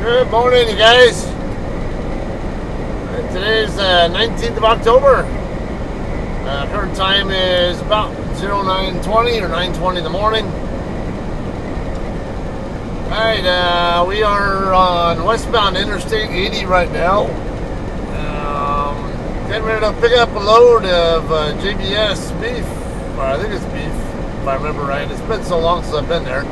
Good morning, you guys. Today's 19th of October. Current time is about 0920 or 9:20 in the morning. Alright, we are on westbound Interstate 80 right now. Getting ready to pick up a load of JBS beef. Or I think it's beef, if I remember right. It's been so long since I've been there.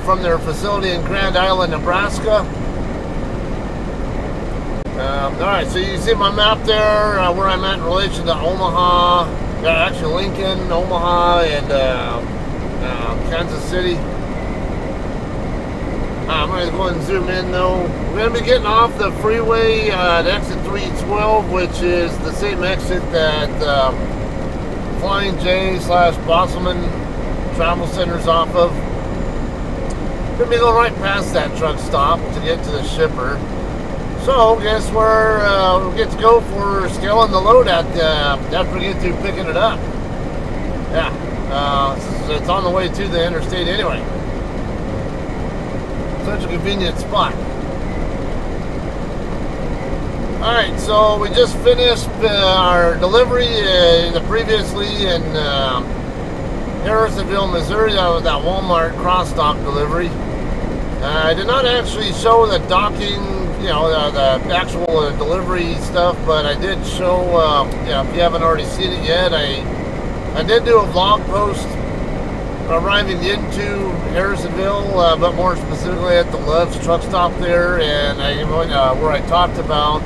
From their facility in Grand Island, Nebraska. Alright, so you see my map there, where I'm at in relation to Omaha, actually Lincoln, Omaha, and Kansas City. I'm going to go ahead and zoom in though. We're going to be getting off the freeway at exit 312, which is the same exit that Flying J/Bosselman Travel Center's off of. Going to be going right past that truck stop to get to the shipper. So, guess where we get to go for scaling the load at after we get through picking it up. Yeah, it's on the way to the interstate anyway. Such a convenient spot. Alright, so we just finished our delivery previously in Harrisonville, Missouri. That was that Walmart cross-dock delivery. I did not actually show the docking, the actual delivery stuff, but I did show, if you haven't already seen it yet, I did do a vlog post arriving into Harrisonville, but more specifically at the Love's truck stop there, and where I talked about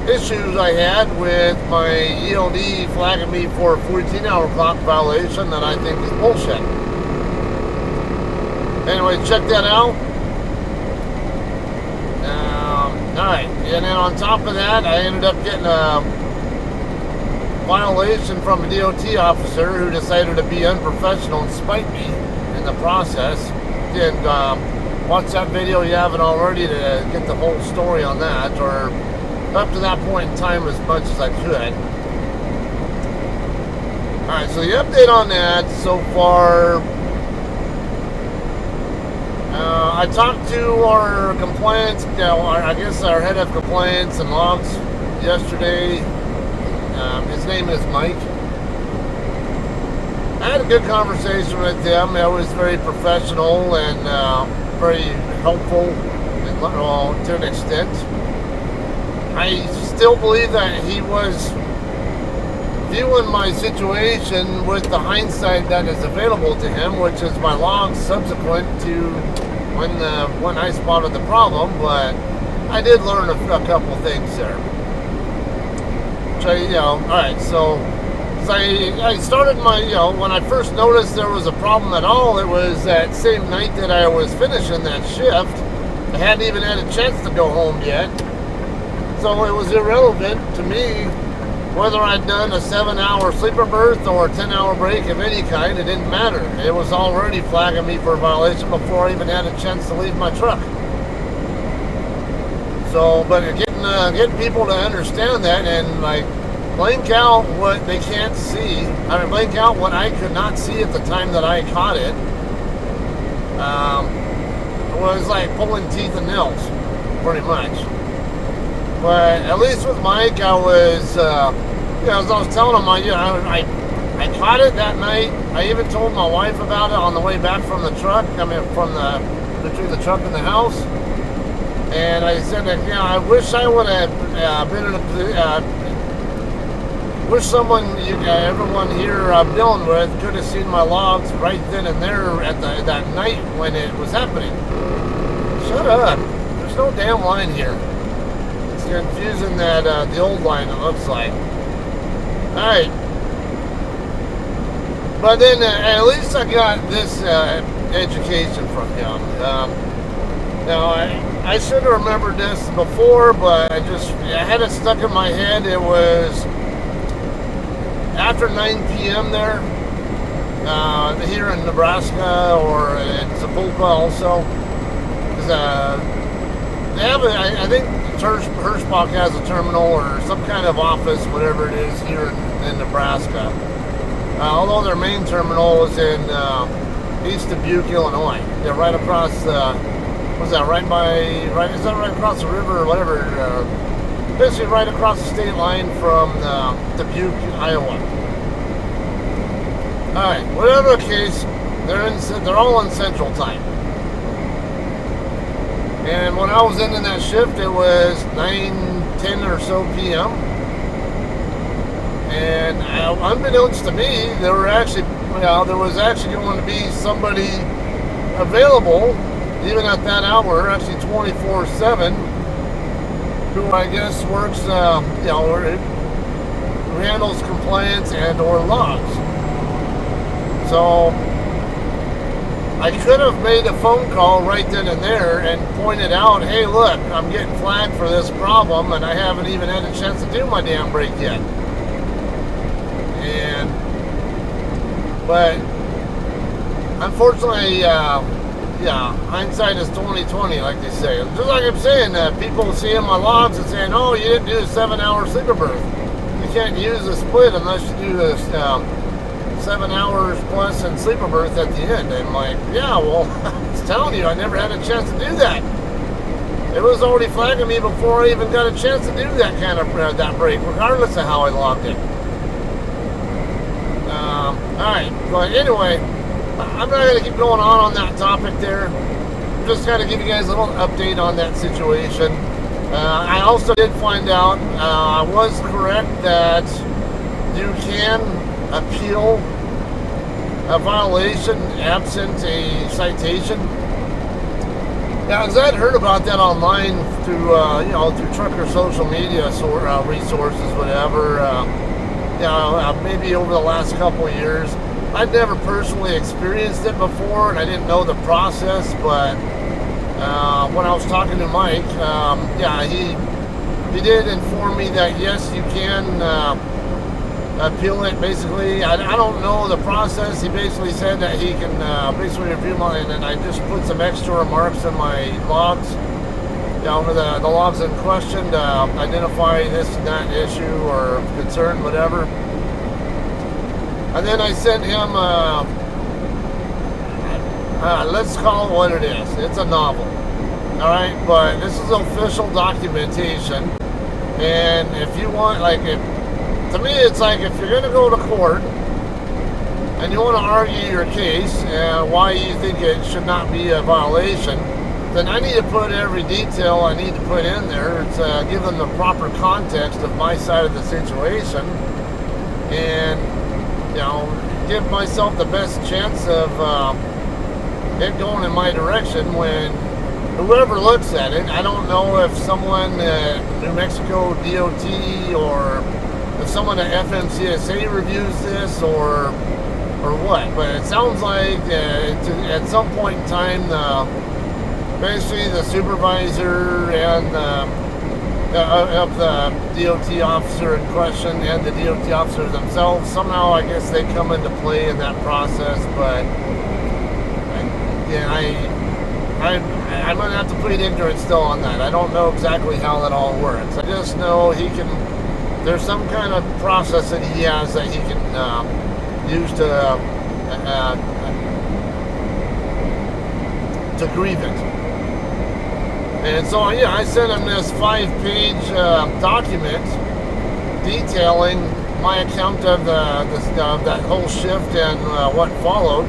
issues I had with my ELD flagging me for a 14-hour clock violation that I think is bullshit. Anyway, check that out. Alright, and then on top of that, I ended up getting a violation from a DOT officer who decided to be unprofessional and spite me in the process. And watch that video if you haven't already to get the whole story on that, or up to that point in time as much as I could. Alright, so the update on that so far, I talked to our compliance, our head of compliance and logs yesterday. His name is Mike. I had a good conversation with him. I was very professional and very helpful to an extent. I still believe that he was viewing my situation with the hindsight that is available to him, which is my logs subsequent to when I spotted the problem, but I did learn a couple things there. Alright, so I started my, when I first noticed there was a problem at all, it was that same night that I was finishing that shift. I hadn't even had a chance to go home yet. So it was irrelevant to me whether I'd done a 7-hour sleeper berth or a 10-hour break of any kind. It didn't matter. It was already flagging me for a violation before I even had a chance to leave my truck. So, but getting people to understand that and like blank out what they can't see. I mean, blank out what I could not see at the time that I caught it. Was like pulling teeth and nails, pretty much. But at least with Mike, I was, as I was telling him, I caught it that night. I even told my wife about it on the way back from the truck. Between the truck and the house. And I said that, I wish I would have been in a wish everyone here I'm dealing with could have seen my logs right then and there at that night when it was happening. Shut up. There's no damn line here. It's confusing that the old line, it looks like. Alright. But then at least I got this education from him. Now, I should have remembered this before, but I had it stuck in my head. It was after 9 p.m. there, here in Nebraska or in Sapulpa also. They have I think Hirschbach has a terminal or some kind of office, whatever it is, here in Nebraska. Although their main terminal is in east of Butte, Illinois. They're right across, was that right by, right, is that right across the river or whatever? Basically right across the state line from Dubuque, Iowa. Alright, whatever the case, they're all in Central Time. And when I was in that shift, it was 9:10 or so p.m. And unbeknownst to me, there was actually going to be somebody available, even at that hour, actually 24/7, who I guess works, who handles compliance and or logs. So I could have made a phone call right then and there and pointed out, hey, look, I'm getting flagged for this problem, and I haven't even had a chance to do my damn break yet. But unfortunately, hindsight is 20/20, like they say. Just like I'm saying, people seeing my logs and saying, "Oh, you didn't do a 7-hour sleeper berth. You can't use a split unless you do this 7 hours plus in sleeper berth at the end." And I'm like, "Yeah, well, I was telling you, I never had a chance to do that. It was already flagging me before I even got a chance to do that kind of that break, regardless of how I logged it." Alright, but anyway, I'm not going to keep going on that topic there. I'm just going to give you guys a little update on that situation. I also did find out, I was correct that you can appeal a violation absent a citation. Yeah, because I'd heard about that online through, through trucker social media resources, whatever. Maybe over the last couple of years. I'd never personally experienced it before, and I didn't know the process, but when I was talking to Mike, he did inform me that yes, you can appeal it. Basically, I don't know the process. He basically said that he can basically review mine, and I just put some extra remarks in my logs, for the logs in question, to identify this and that issue or concern, whatever. And then I sent him, let's call it what it is. It's a novel. Alright, but this is official documentation. And if you want, to me, it's like if you're going to go to court and you want to argue your case and why you think it should not be a violation, then I need to put every detail I need to put in there to give them the proper context of my side of the situation, and give myself the best chance of it going in my direction when whoever looks at it. I don't know if someone at New Mexico DOT or if someone at FMCSA reviews this or what, but it sounds like at some point in time basically the supervisor and of the DOT officer in question and the DOT officer themselves, somehow I guess they come into play in that process. But I'm gonna have to plead ignorance still on that. I don't know exactly how that all works. I just know there's some kind of process that he has that he can use to grieve it. And so, I sent him this 5-page document detailing my account of that whole shift and what followed.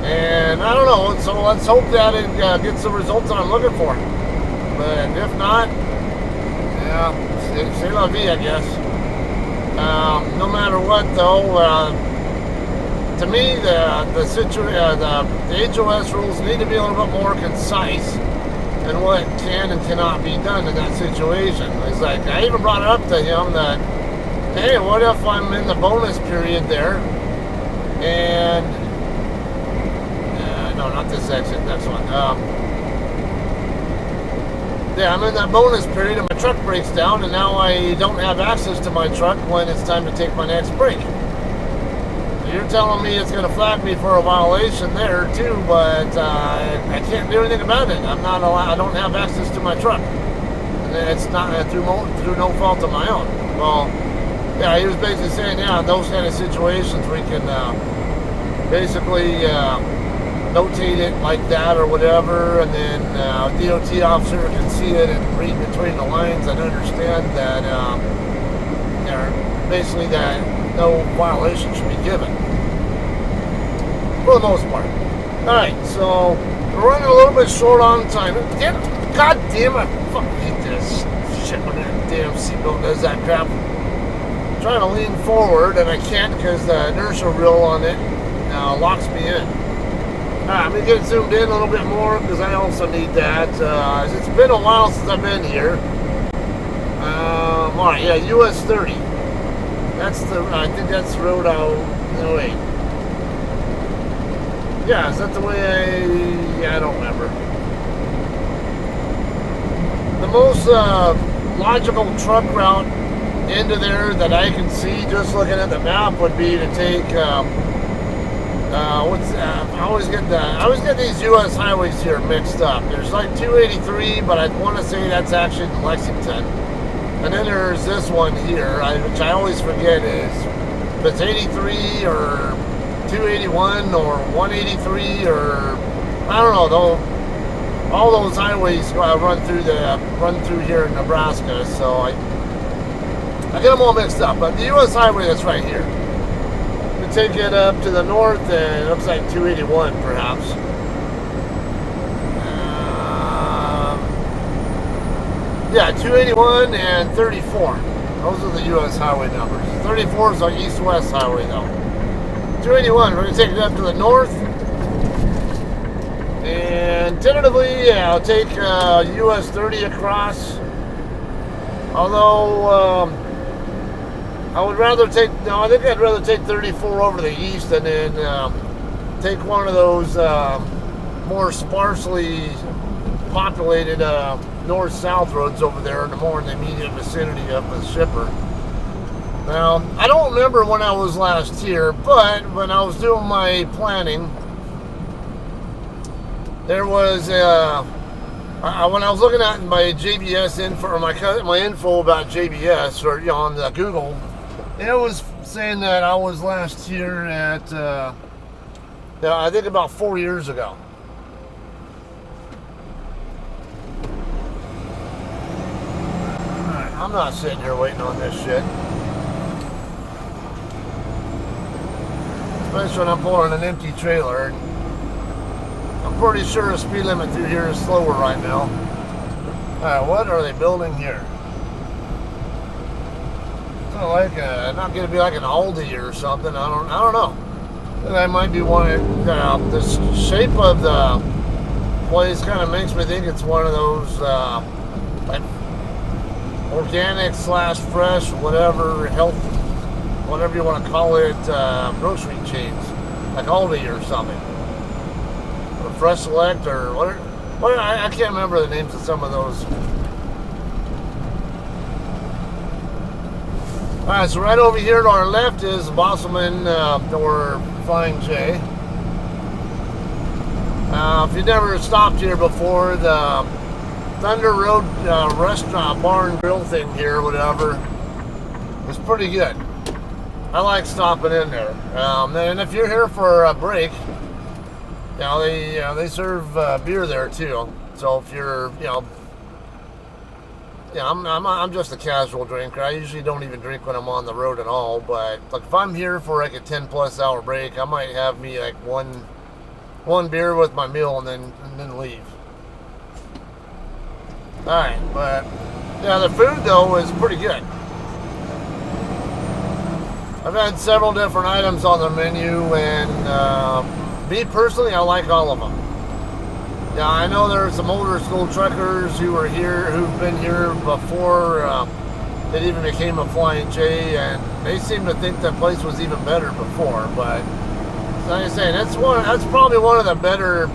And I don't know, so let's hope that it gets the results that I'm looking for. But if not, c'est la vie, I guess. No matter what, though, to me, the HOS rules need to be a little bit more concise and what can and cannot be done in that situation. It's like, I even brought it up to him that, hey, what if I'm in the bonus period there, and, no, not this exit, next one. I'm in that bonus period and my truck breaks down, and now I don't have access to my truck when it's time to take my next break. You're telling me it's going to flag me for a violation there too, but I can't do anything about it. I'm not allowed. I don't have access to my truck, and it's not through no fault of my own. Well, he was basically saying, in those kind of situations we can basically notate it like that or whatever, and then a DOT officer can see it and read between the lines and understand that basically that no violation should be given for the most part. Alright, so we're running a little bit short on time. God damn it, I fucking hate this shit when that damn seatbelt does that crap. I'm trying to lean forward and I can't because the inertia wheel on it locks me in. Alright, I'm going to get zoomed in a little bit more because I also need that. It's been a while since I've been here. Alright, yeah, US 30. I think that's the road no wait. Yeah, is that the way I don't remember. The most logical truck route into there that I can see just looking at the map would be to take I always get these US highways here mixed up. There's like 283, but I want to say that's actually in Lexington. And then there's this one here, which I always forget if it's 83 or 281 or 183 or I don't know though. All those highways run through here in Nebraska, so I get them all mixed up. But the US highway that's right here. We take it up to the north, and it looks like 281 perhaps. Yeah, 281 and 34. Those are the US highway numbers. 34 is our east-west highway though. 281, we're going to take it up to the north. And tentatively, yeah, I'll take US 30 across. Although, I think I'd rather take 34 over the east and then take one of those more sparsely populated north-south roads over there, more in the immediate vicinity of the shipper. Now, I don't remember when I was last here, but when I was doing my planning, there was when I was looking at my JBS info, or my info about JBS, or on the Google, it was saying that I was last here at I think about 4 years ago. Alright, I'm not sitting here waiting on this shit. Especially when I'm pulling an empty trailer. I'm pretty sure the speed limit through here is slower right now. Alright, what are they building here? It's not like not going to be like an Aldi or something. I don't know. That might be one. The shape of the place kind of makes me think it's one of those like organic / fresh, whatever health, whatever you want to call it, grocery chains like Aldi or something. Fresh Select or what I can't remember the names of some of those. Alright, so right over here to our left is Bosselman or Flying J. If you've never stopped here before, the Thunder Road restaurant, bar and grill thing here, whatever, is pretty good. I like stopping in there. And if you're here for a break, they serve beer there too. So if you're, I'm just a casual drinker. I usually don't even drink when I'm on the road at all. But like if I'm here for like a 10+ hour break, I might have me like one beer with my meal and then leave. All right, but yeah, the food though is pretty good. I've had several different items on the menu, and me personally, I like all of them. Yeah, I know there are some older school truckers who've been here before it even became a Flying J, and they seem to think that place was even better before. But like I say, that's probably one of the better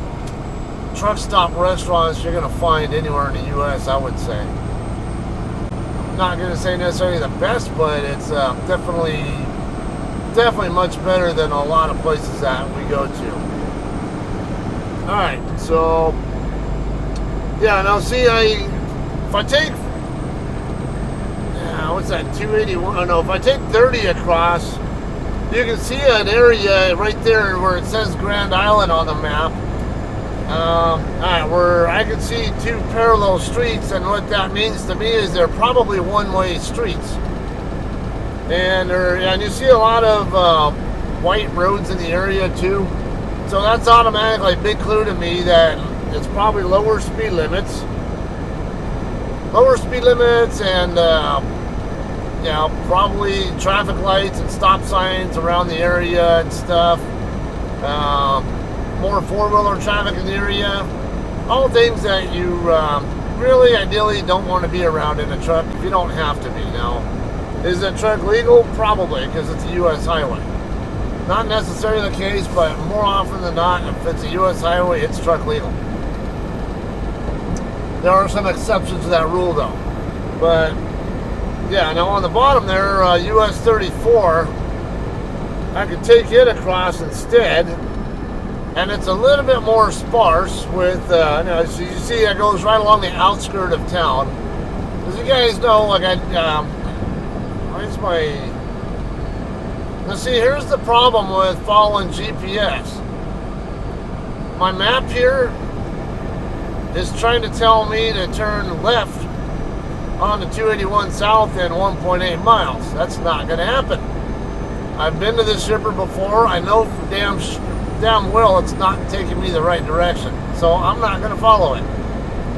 truck stop restaurants you're gonna find anywhere in the U.S. I would say. Not gonna say necessarily the best, but it's definitely much better than a lot of places that we go to. Alright, so yeah, now see, if I take what's that, 281? Oh no, if I take 30 across, you can see an area right there where it says Grand Island on the map. Where I can see two parallel streets, and what that means to me is they're probably one-way streets. And you see a lot of white roads in the area too. So that's automatically a big clue to me that it's probably lower speed limits. And probably traffic lights and stop signs around the area and stuff. More four-wheeler traffic in the area. All things that you really ideally don't want to be around in a truck if you don't have to be. Now, is a truck legal? Probably, because it's a U.S. highway. Not necessarily the case, but more often than not, if it's a U.S. highway, it's truck legal. There are some exceptions to that rule, though. But, yeah, now on the bottom there, US 34, I could take it across instead. And it's a little bit more sparse with, so you see it goes right along the outskirt of town. As you guys know, like where's my... Now see, here's the problem with following GPS. My map here is trying to tell me to turn left on the 281 south in 1.8 miles. That's not going to happen. I've been to this shipper before. I know damn well it's not taking me the right direction. So I'm not going to follow it.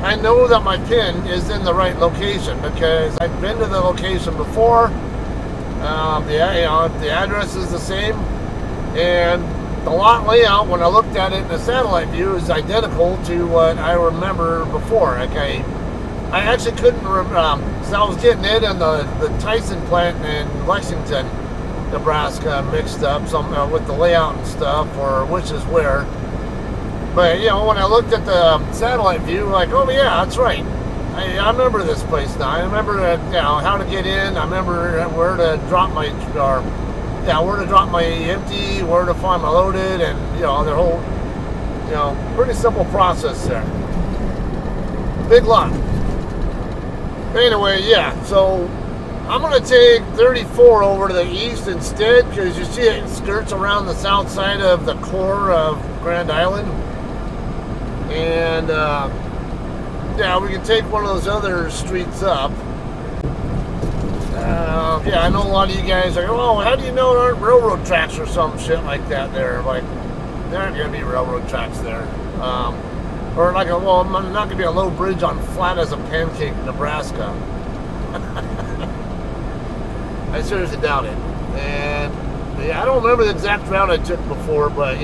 I know that my pin is in the right location because I've been to the location before. The address is the same, and the lot layout, when I looked at it in a satellite view, is identical to what I remember before. Like I actually couldn't remember, because I was getting it and the Citation plant in Lexington, Nebraska mixed up with the layout and stuff, or which is where. But when I looked at the satellite view, like, oh yeah, that's right. I remember this place now. I remember how to get in. I remember where to drop my empty, where to find my loaded, and their whole pretty simple process there. Big lot. Anyway, yeah. So I'm gonna take 34 over to the east instead, because you see it skirts around the south side of the core of Grand Island, and we can take one of those other streets up. I know a lot of you guys are, oh, how do you know there aren't railroad tracks or some shit like that there? Like, there aren't going to be railroad tracks there. Or like I'm not going to be a low bridge on flat as a pancake, Nebraska. I seriously doubt it. And, I don't remember the exact route I took before, but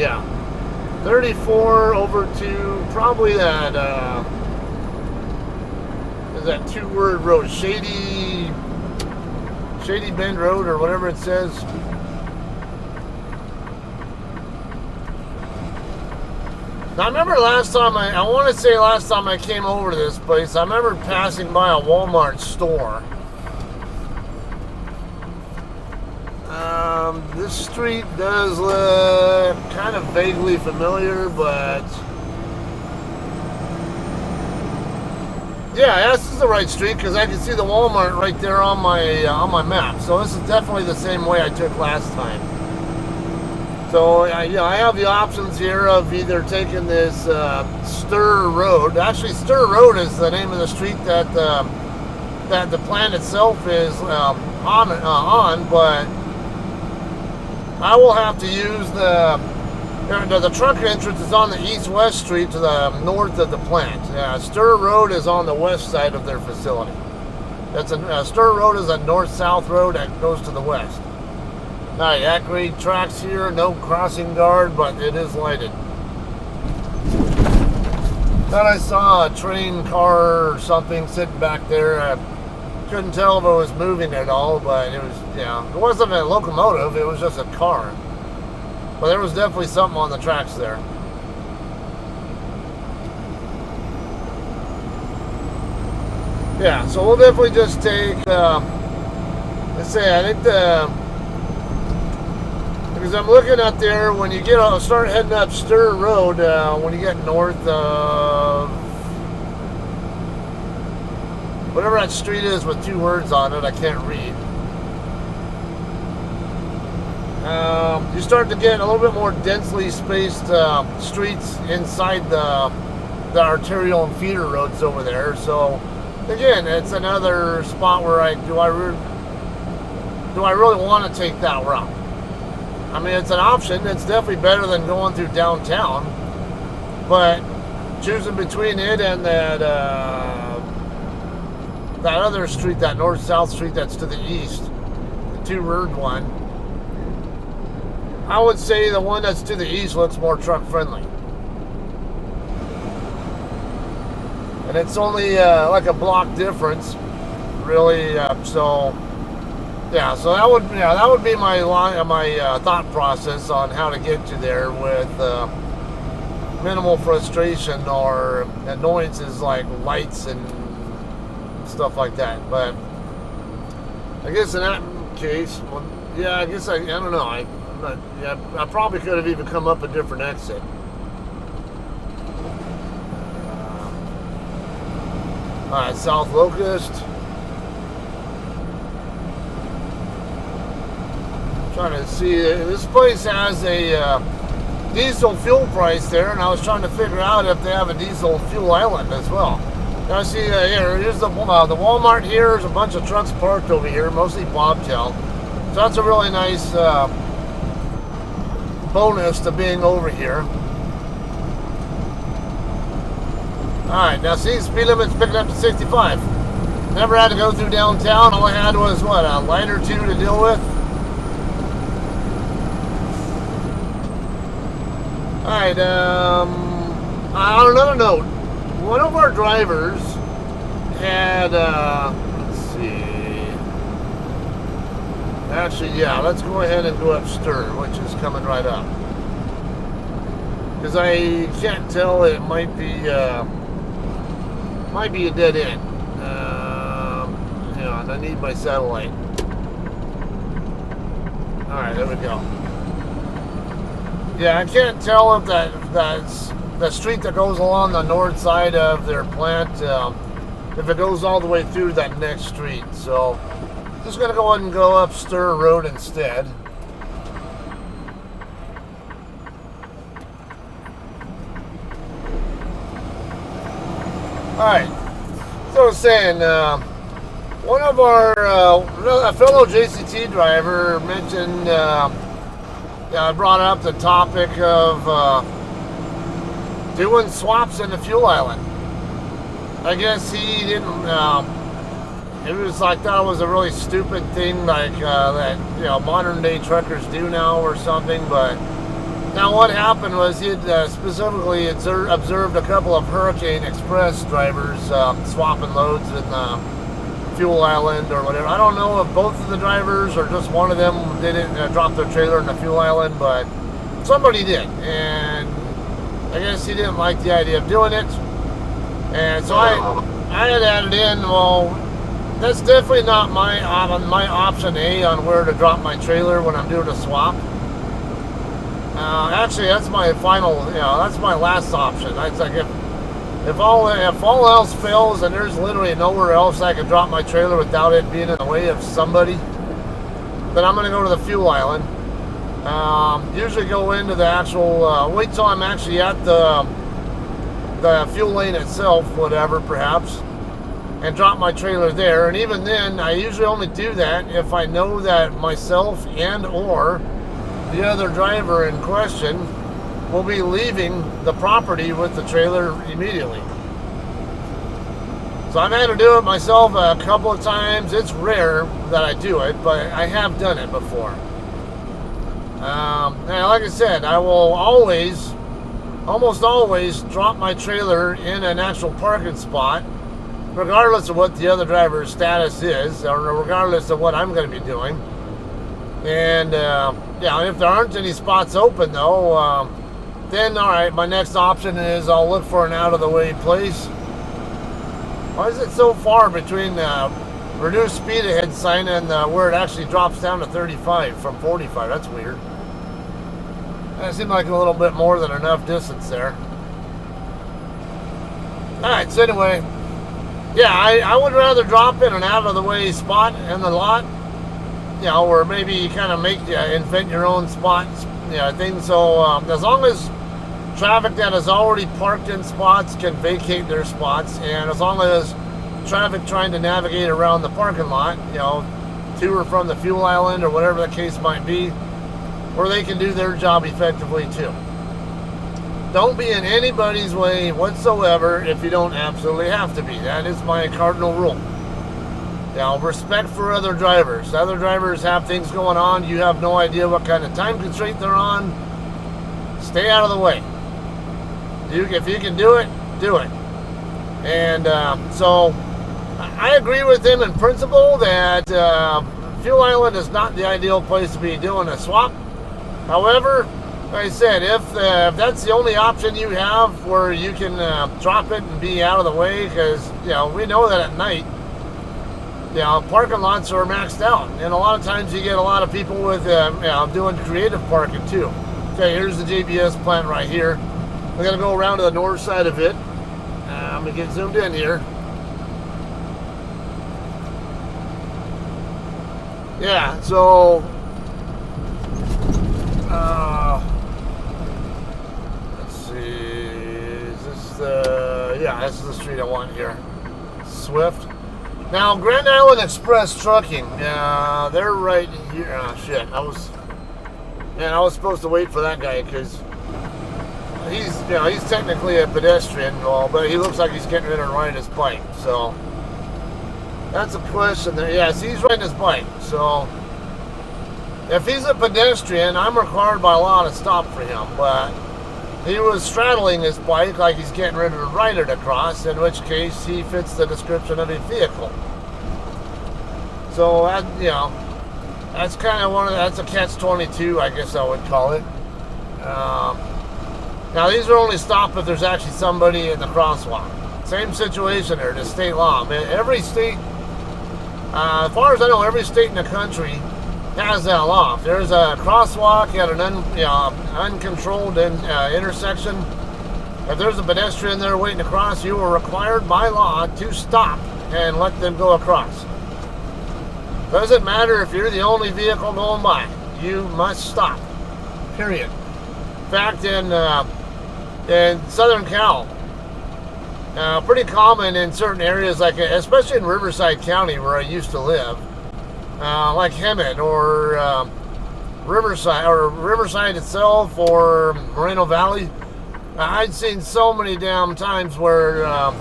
34 over to probably that, that two-word road, Shady Bend Road, or whatever it says. Now, I remember last time I want to say last time I came over to this place, I remember passing by a Walmart store. This street does look kind of vaguely familiar, but yeah, this is the right street because I can see the Walmart right there on my map. So this is definitely the same way I took last time. So I have the options here of either taking this Stir Road. Actually, Stir Road is the name of the street that the plant itself is on, but I will have to use the truck entrance is on the east-west street to the north of the plant. Stir Road is on the west side of their facility. Stir Road is a north-south road that goes to the west. Alright, at-grade tracks here, no crossing guard, but it is lighted. Thought I saw a train car or something sitting back there. I couldn't tell if it was moving at all, but it was, it wasn't a locomotive, it was just a car. But there was definitely something on the tracks there. Yeah, so we'll definitely just take, let's say, I think because I'm looking out there, when you start heading up Stir Road, when you get north of, whatever that street is with two words on it, I can't read. You start to get a little bit more densely spaced streets inside the arterial and feeder roads over there. So again, it's another spot where do I really want to take that route? I mean, it's an option. It's definitely better than going through downtown, but choosing between it and that other street, that north-south street that's to the east, the two-road one, I would say the one that's to the east looks more truck-friendly. And it's only like a block difference, really. So that would be my thought process on how to get to there with minimal frustration or annoyances like lights and stuff like that. But I guess in that case, I don't know. I probably could have even come up a different exit. Alright, South Locust. Trying to see, this place has a diesel fuel price there, and I was trying to figure out if they have a diesel fuel island as well. Now see here's the Walmart here. There's a bunch of trucks parked over here, mostly Bobtail. So that's a really nice bonus to being over here. Alright, now see, speed limit's picking up to 65. Never had to go through downtown. All I had was, a light or two to deal with. Alright, on another note, one of our drivers had, let's see. Actually, yeah, let's go ahead and go up Stern, which is coming right up. Because I can't tell, it might be a dead end. Hang on, I need my satellite. Alright, there we go. Yeah, I can't tell if that's the street that goes along the north side of their plant, if it goes all the way through that next street. So, just going to go ahead and go up Stern Road instead. Alright, so I was saying, one of our, a fellow JCT driver mentioned, I brought up the topic of doing swaps in the fuel island. I guess he didn't, it was like, that was a really stupid thing like that, modern day truckers do now or something, but now what happened was he had specifically observed a couple of Hurricane Express drivers swapping loads in the fuel island or whatever. I don't know if both of the drivers or just one of them didn't drop their trailer in the fuel island, but somebody did, and I guess he didn't like the idea of doing it, and so I had added in, well, that's definitely not my option A on where to drop my trailer when I'm doing a swap. Actually, that's my final, that's my last option. It's like if all else fails and there's literally nowhere else I can drop my trailer without it being in the way of somebody, then I'm going to go to the fuel island. Usually go into the actual, wait till I'm actually at the fuel lane itself, whatever, perhaps, and drop my trailer there. And even then, I usually only do that if I know that myself and or the other driver in question will be leaving the property with the trailer immediately. So I've had to do it myself a couple of times. It's rare that I do it, but I have done it before. And like I said, I will almost always drop my trailer in an actual parking spot, regardless of what the other driver's status is, or regardless of what I'm going to be doing. And if there aren't any spots open though, then alright, my next option is I'll look for an out-of-the-way place. Why is it so far between the reduced speed ahead sign and where it actually drops down to 35 from 45? That's weird. That seemed like a little bit more than enough distance there. Alright, so anyway, I would rather drop in an out-of-the-way spot in the lot you know, or maybe you kind of invent your own spots, you know, things. So as long as traffic that is already parked in spots can vacate their spots, and as long as traffic trying to navigate around the parking lot, you know, to or from the fuel island or whatever the case might be, where they can do their job effectively too. Don't be in anybody's way whatsoever if you don't absolutely have to be. That is my cardinal rule. You know, respect for other drivers. Other drivers have things going on. You have no idea what kind of time constraint they're on. Stay out of the way. If you can do it, do it. And so I agree with him in principle that Fuel Island is not the ideal place to be doing a swap. However, like I said, if that's the only option you have where you can drop it and be out of the way, because, you know, we know that at night, you know, parking lots are maxed out, and a lot of times you get a lot of people with you know, doing creative parking too. Okay, here's the JBS plant right here. We're gonna go around to the north side of it. I'm gonna get zoomed in here. Yeah, so let's see. Is this the? Yeah, this is the street I want here. Swift. Now, Grand Island Express Trucking. They're right here. Oh, shit, I was supposed to wait for that guy because he's, you know, he's technically a pedestrian, but he looks like he's getting ready to ride his bike. So that's a question there. Yes, he's riding his bike. So if he's a pedestrian, I'm required by law to stop for him. But he was straddling his bike like he's getting ready to ride it across, in which case he fits the description of a vehicle. So, you know, that's kind of that's a catch-22, I guess I would call it. Now, these are only stopped if there's actually somebody in the crosswalk. Same situation there, the state law. Man, every state, as far as I know, every state in the country has that law. If there's a crosswalk at an uncontrolled intersection, if there's a pedestrian there waiting to cross, you are required by law to stop and let them go across. Doesn't matter if you're the only vehicle going by. You must stop. Period. In fact, in Southern Cal, pretty common in certain areas, like especially in Riverside County where I used to live, like Hemet or Riverside itself or Moreno Valley. I'd seen so many damn times where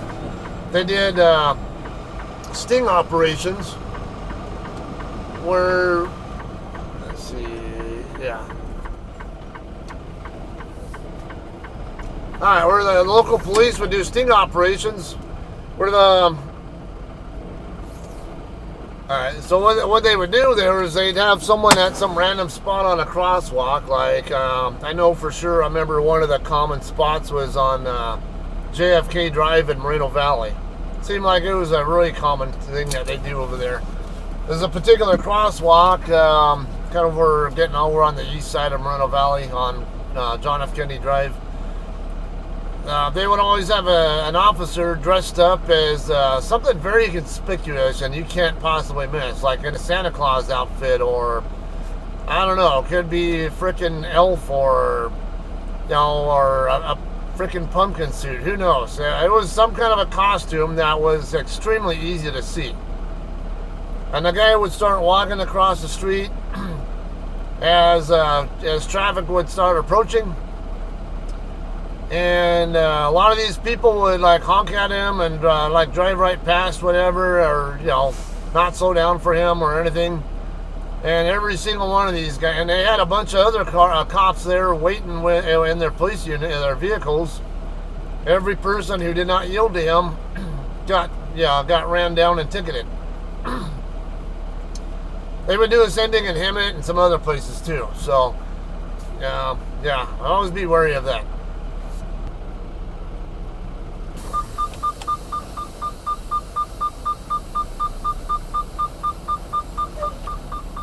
they did sting operations where, let's see, yeah. Alright, where the local police would do sting operations where the alright, so what they would do there is they'd have someone at some random spot on a crosswalk, like I know for sure, I remember one of the common spots was on JFK Drive in Moreno Valley. It seemed like it was a really common thing that they do over there. There's a particular crosswalk, kind of we're getting over on the east side of Moreno Valley on John F. Kennedy Drive. They would always have an officer dressed up as something very conspicuous and you can't possibly miss, like in a Santa Claus outfit, or I don't know, could be a freaking elf, or you know, or a freaking pumpkin suit. Who knows? It was some kind of a costume that was extremely easy to see. And the guy would start walking across the street as traffic would start approaching. And a lot of these people would like honk at him and like drive right past whatever, or you know, not slow down for him or anything. And every single one of these guys, and they had a bunch of other cops there waiting in their police unit, in their vehicles. Every person who did not yield to him got ran down and ticketed. They would do the same thing in Hemet and some other places too. So yeah, always be wary of that.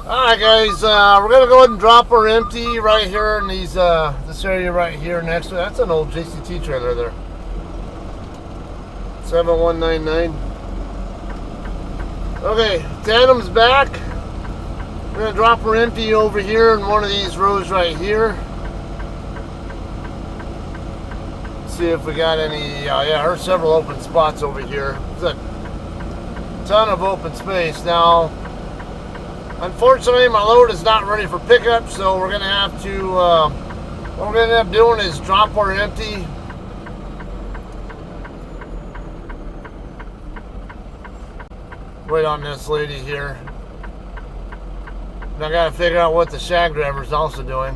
Alright guys, we're going to go ahead and drop her empty right here in these, this area right here next to it. That's an old JCT trailer there. 7199. Okay, tandem's back. We're going to drop her empty over here in one of these rows right here. See if we got any, yeah, there's several open spots over here. There's a ton of open space. Now, unfortunately, my load is not ready for pickup, so we're going to have to, what we're going to end up doing is drop her empty. Wait on this lady here. And I got to figure out what the shag driver is also doing.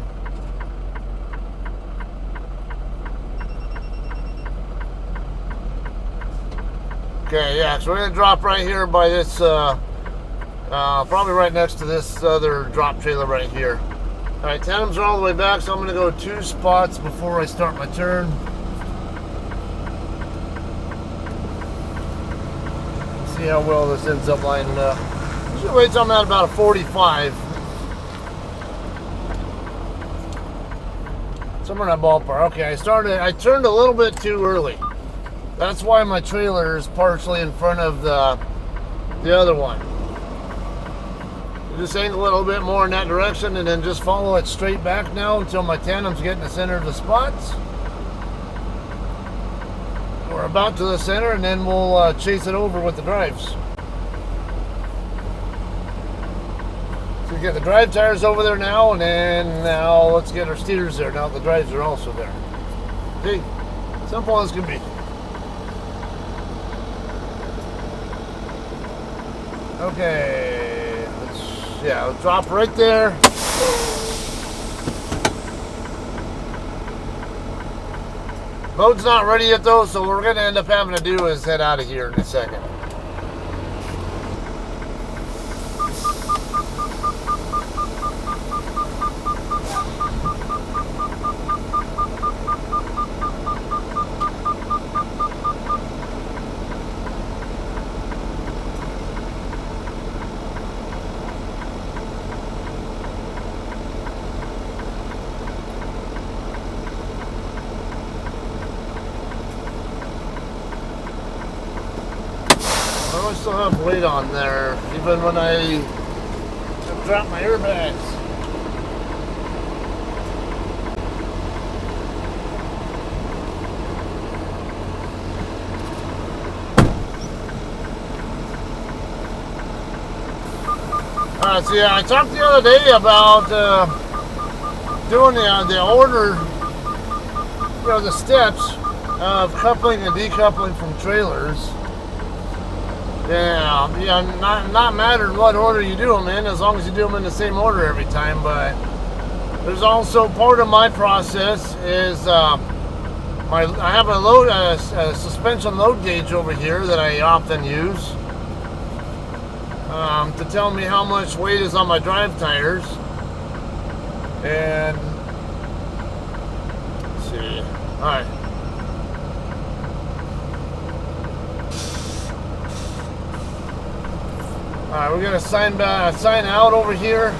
Okay, yeah, so we're going to drop right here by this, probably right next to this other drop trailer right here. Alright, tandems are all the way back, so I'm going to go 2 spots before I start my turn. See how well this ends up lining up. Usually wait till I'm at about a 45. Somewhere in that ballpark. Okay, I turned a little bit too early. That's why my trailer is partially in front of the other one. You just angle a little bit more in that direction and then just follow it straight back now until my tandem's getting the center of the spots. We're about to the center and then we'll chase it over with the drives. So we get the drive tires over there now, and then now let's get our steers there now the drives are also there. See? Simple as can be. Okay, let's drop right there. Load's not ready yet though, so what we're going to end up having to do is head out of here in a second. I still have weight on there, even when I drop my airbags. Alright, so yeah, I talked the other day about doing the order, the steps of coupling and decoupling from trailers. Yeah, not matter what order you do them in, as long as you do them in the same order every time. But there's also part of my process is I have a suspension load gauge over here that I often use to tell me how much weight is on my drive tires. And let's see, all right. Alright, we're going to sign out over here.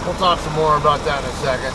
We'll talk some more about that in a second.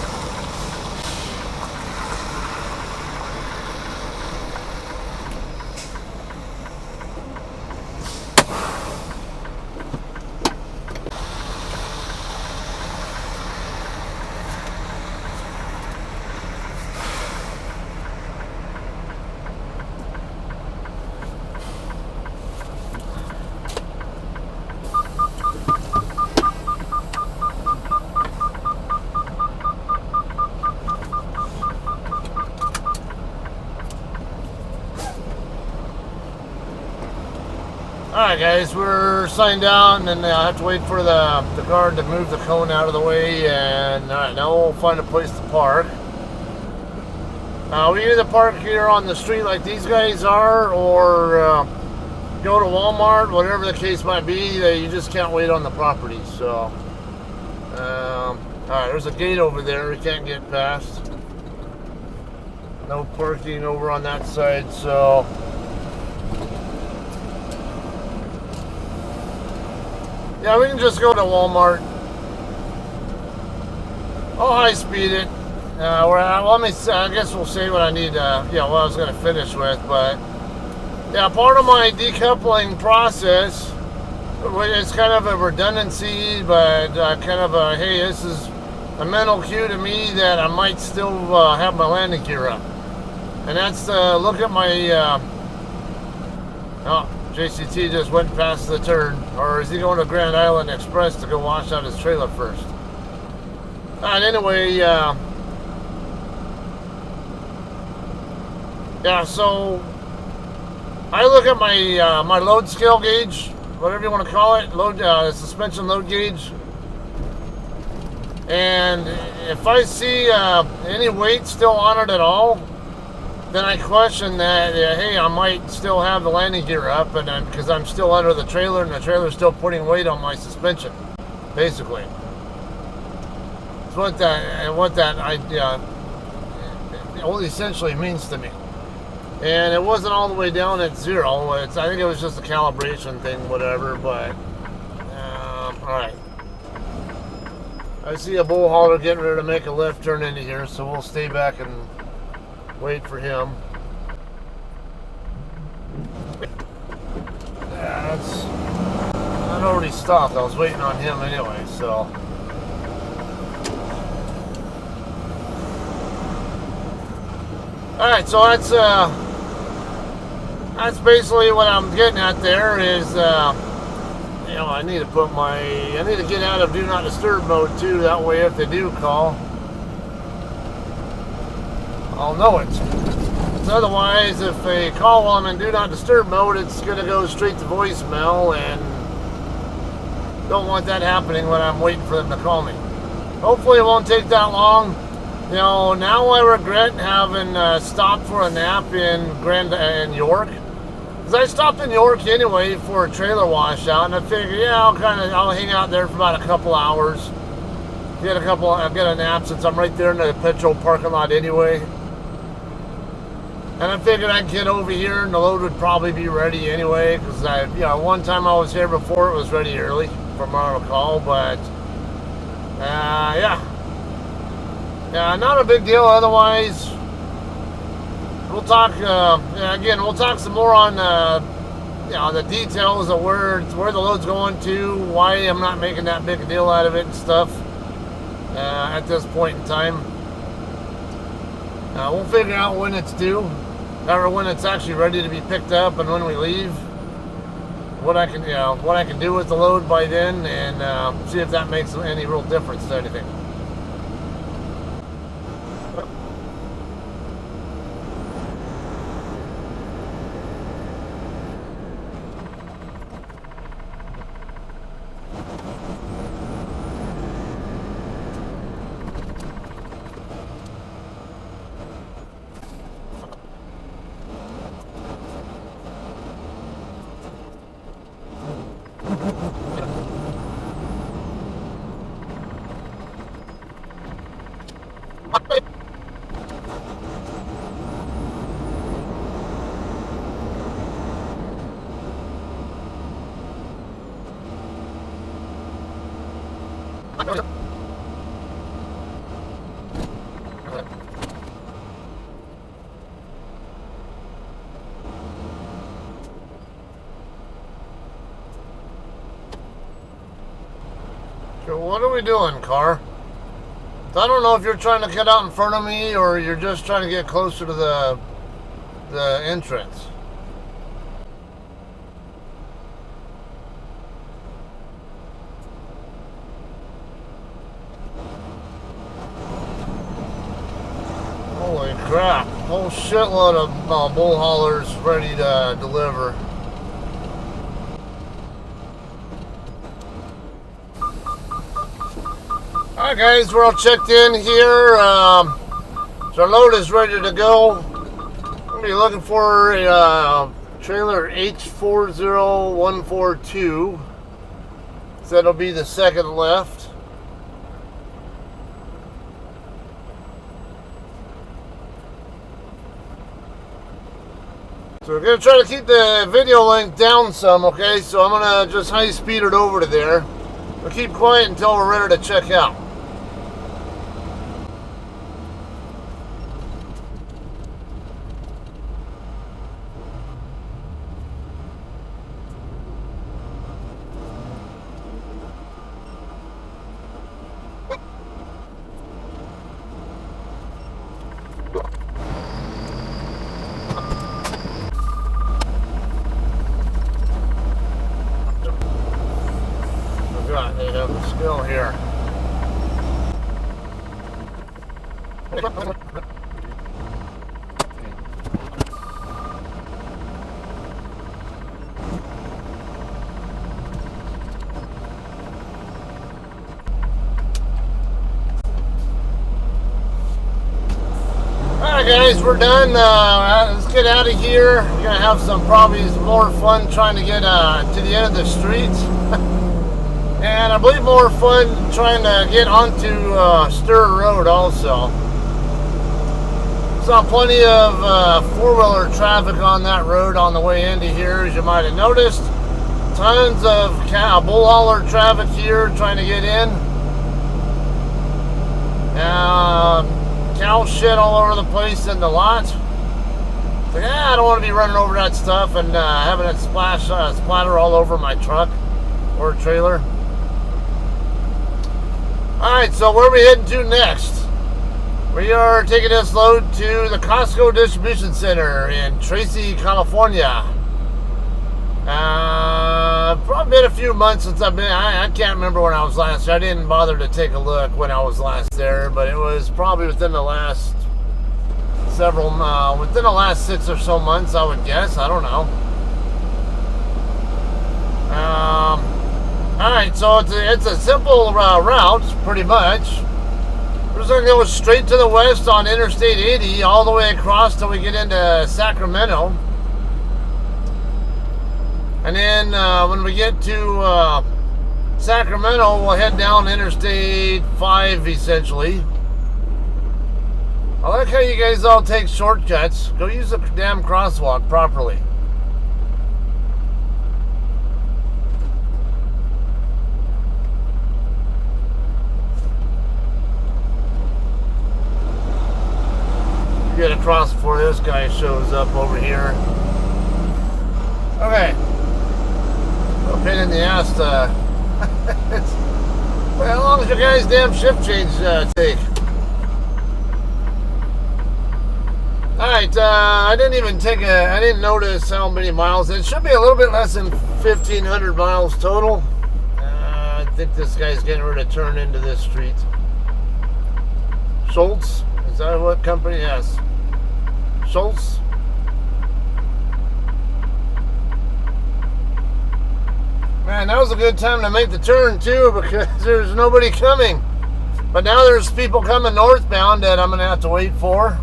Alright guys, we're signed out, and then I have to wait for the guard to move the cone out of the way, and alright, now we'll find a place to park. We either park here on the street like these guys are, or go to Walmart, whatever the case might be. You just can't wait on the property. So alright, there's a gate over there we can't get past. No parking over on that side, so yeah, we can just go to Walmart. I'll high speed it. Let me see, I guess we'll see what I need, what I was going to finish with. But yeah, part of my decoupling process It's kind of a redundancy, but kind of a, hey, this is a mental cue to me that I might still have my landing gear up. And that's look at my, oh, JCT just went past the turn. Or is he going to Grand Island Express to go wash out his trailer first? And anyway, yeah, so I look at my my load scale gauge, whatever you want to call it, load suspension load gauge, and if I see any weight still on it at all, then I question that, hey, I might still have the landing gear up, and because I'm still under the trailer, and the trailer's still putting weight on my suspension, basically. It's what that idea essentially means to me. And it wasn't all the way down at 0. I think it was just a calibration thing, whatever. But all right. I see a bull hauler getting ready to make a left turn into here, so we'll stay back and wait for him. Yeah, I'd already stopped. I was waiting on him anyway, so. All right, so that's basically what I'm getting at there is, you know, I need to get out of do not disturb mode too. That way if they do call, I'll know it. Because otherwise, if they call while I'm in do not disturb mode, it's going to go straight to voicemail, and don't want that happening when I'm waiting for them to call me. Hopefully it won't take that long. You know, now I regret having stopped for a nap in York. Because I stopped in York anyway for a trailer washout, and I figured, yeah, I'll hang out there for about a couple hours. Get a nap since I'm right there in the petrol parking lot anyway. And I figured I'd get over here and the load would probably be ready anyway, because one time I was here before, it was ready early, from what I recall, but yeah. Yeah, not a big deal. Otherwise, we'll talk. Again, we'll talk some more on the details of where the load's going to, why I'm not making that big a deal out of it and stuff at this point in time. We'll figure out when it's due, or when it's actually ready to be picked up, and when we leave. What I can do with the load by then, and see if that makes any real difference to anything. So what are we doing, car? I don't know if you're trying to get out in front of me or you're just trying to get closer to the entrance. Holy crap, whole shitload of bull haulers ready to deliver. Alright guys, we're all checked in here. So our load is ready to go. I'm going to be looking for a trailer H40142. So that'll be the second left. So we're going to try to keep the video length down some, okay? So I'm going to just high speed it over to there. We'll keep quiet until we're ready to check out. Alright guys, we're done. Let's get out of here. We're gonna have some probably more fun trying to get to the end of the street. And I believe more fun trying to get onto Stir Road also. Saw plenty of four-wheeler traffic on that road on the way into here, as you might have noticed. Tons of bull hauler traffic here trying to get in. Cow shit all over the place in the lot. So, yeah, I don't want to be running over that stuff and having it splatter all over my truck or trailer. Alright, so where are we heading to next? We are taking this load to the Costco Distribution Center in Tracy, California. Probably been a few months since I've been. I can't remember when I was last there. I didn't bother to take a look when I was last there, but it was probably within the last within the last 6 or so months, I would guess. I don't know. Alright, so it's a simple route, pretty much. We're just going to go straight to the west on Interstate 80, all the way across till we get into Sacramento. And then when we get to Sacramento, we'll head down Interstate 5, essentially. I like how you guys all take shortcuts. Go use the damn crosswalk properly. Get across before this guy shows up over here. Okay. A pain in the ass to... well, how long does your guys' damn shift change take? Alright, I didn't notice how many miles. It should be a little bit less than 1,500 miles total. I think this guy's getting ready to turn into this street. Schultz? Is that what company? Yes. Schultz. Man, that was a good time to make the turn too, because there's nobody coming. But now there's people coming northbound that I'm going to have to wait for.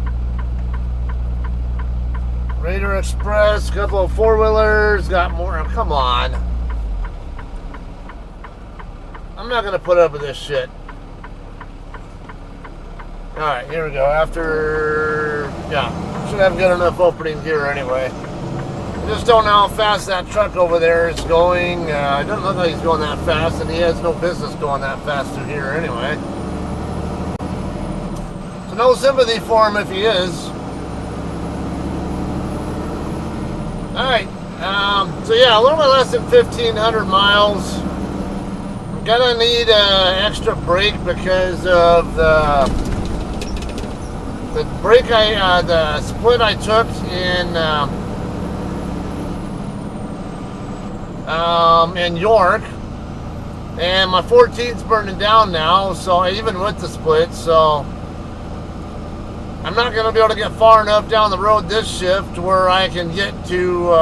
Raider Express, a couple of four-wheelers, got more. Come on. I'm not going to put up with this shit. Alright, here we go. Should have good enough opening here anyway. I just don't know how fast that truck over there is going. It doesn't look like he's going that fast, and he has no business going that fast through here anyway. So no sympathy for him if he is. Alright, so yeah, a little bit less than 1,500 miles. I'm gonna need an extra brake because of the split I took in York, and my 14th's burning down now, so even with the split, so I'm not going to be able to get far enough down the road this shift where I can get to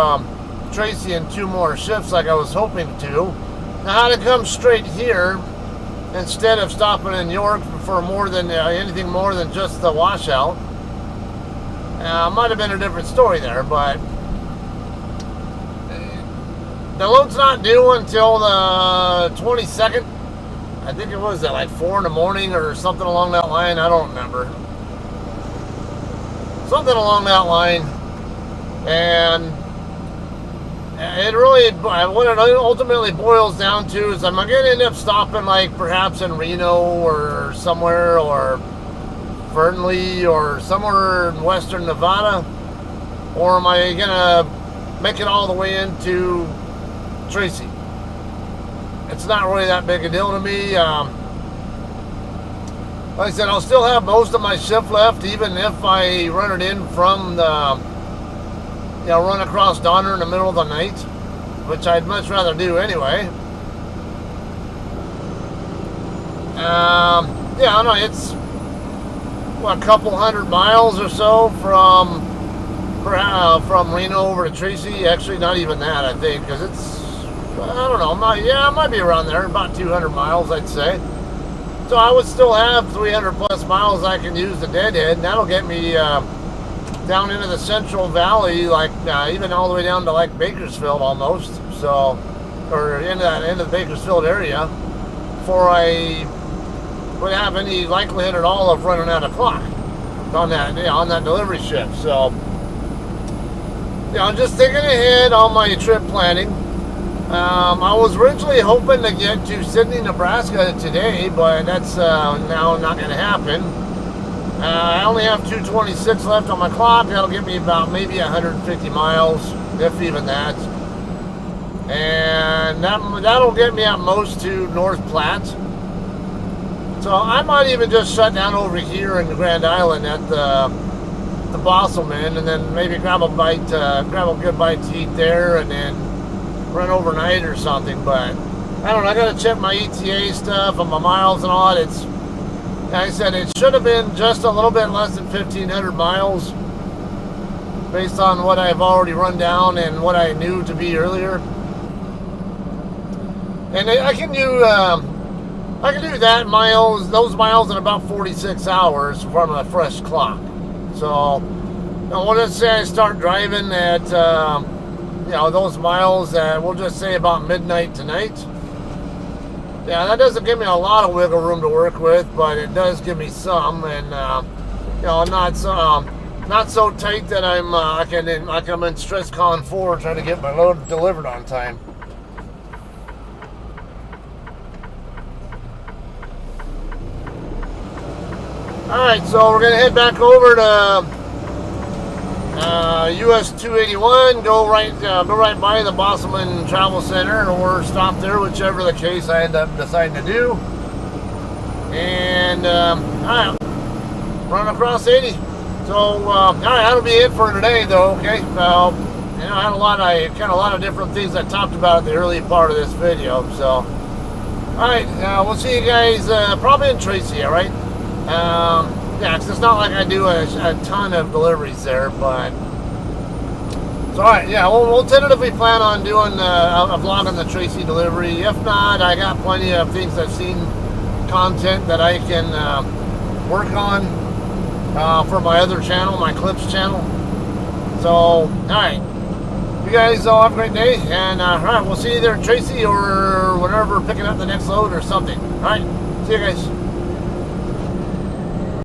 Tracy in 2 more shifts like I was hoping to. Now, how to come straight here instead of stopping in York for more than anything more than just the washout. Might have been a different story there, but the load's not due until the 22nd. I think it was at like 4 in the morning or something along that line. I don't remember. Something along that line. And it really, what it ultimately boils down to is I'm going to end up stopping like perhaps in Reno or somewhere, or Fernley or somewhere in western Nevada, or am I going to make it all the way into Tracy? It's not really that big a deal to me. Like I said, I'll still have most of my shift left, even if I run it in from the, run across Donner in the middle of the night, which I'd much rather do anyway. Yeah, no, what, a couple hundred miles or so from Reno over to Tracy. Actually, not even that, I think, because it's, I don't know, it might be around there, about 200 miles, I'd say. So I would still have 300 plus miles I can use the deadhead, and that'll get me down into the Central Valley, like even all the way down to like Bakersfield almost. So, or into the Bakersfield area, before I would have any likelihood at all of running out of clock on that delivery shift. So, just thinking ahead on my trip planning. I was originally hoping to get to Sidney, Nebraska today, but that's now not going to happen. I only have 226 left on my clock. That'll get me about maybe 150 miles, if even that. And that'll get me at most to North Platte. So I might even just shut down over here in the Grand Island at the Bosselman, and then maybe grab a good bite to eat there, and then run overnight or something. But I don't know, I gotta check my ETA stuff and my miles and all that. It's, like I said, it should have been just a little bit less than 1,500 miles based on what I've already run down and what I knew to be earlier. And I can do those miles in about 46 hours from a fresh clock. So we'll just say I start driving at those miles at, we'll just say, about midnight tonight. Yeah, that doesn't give me a lot of wiggle room to work with, but it does give me some, and not so tight that I'm in stress con 4 trying to get my load delivered on time. All right, so we're gonna head back over to US 281, go right by the Bosselman Travel Center, or stop there, whichever the case I end up deciding to do. And all right, run across 80. So all right, that'll be it for today, though. Okay, I had a lot of different things I talked about in the early part of this video. So all right, we'll see you guys probably in Tracy. All right. Yeah, 'cause it's not like I do a ton of deliveries there, but so all right, yeah, we'll tentatively plan on doing a vlog on the Tracy delivery. If not, I got plenty of things I've seen, content that I can work on for my other channel, my Clips channel. So all right, you guys all have a great day, and all right, we'll see you there in Tracy or whenever, picking up the next load or something. All right, see you guys.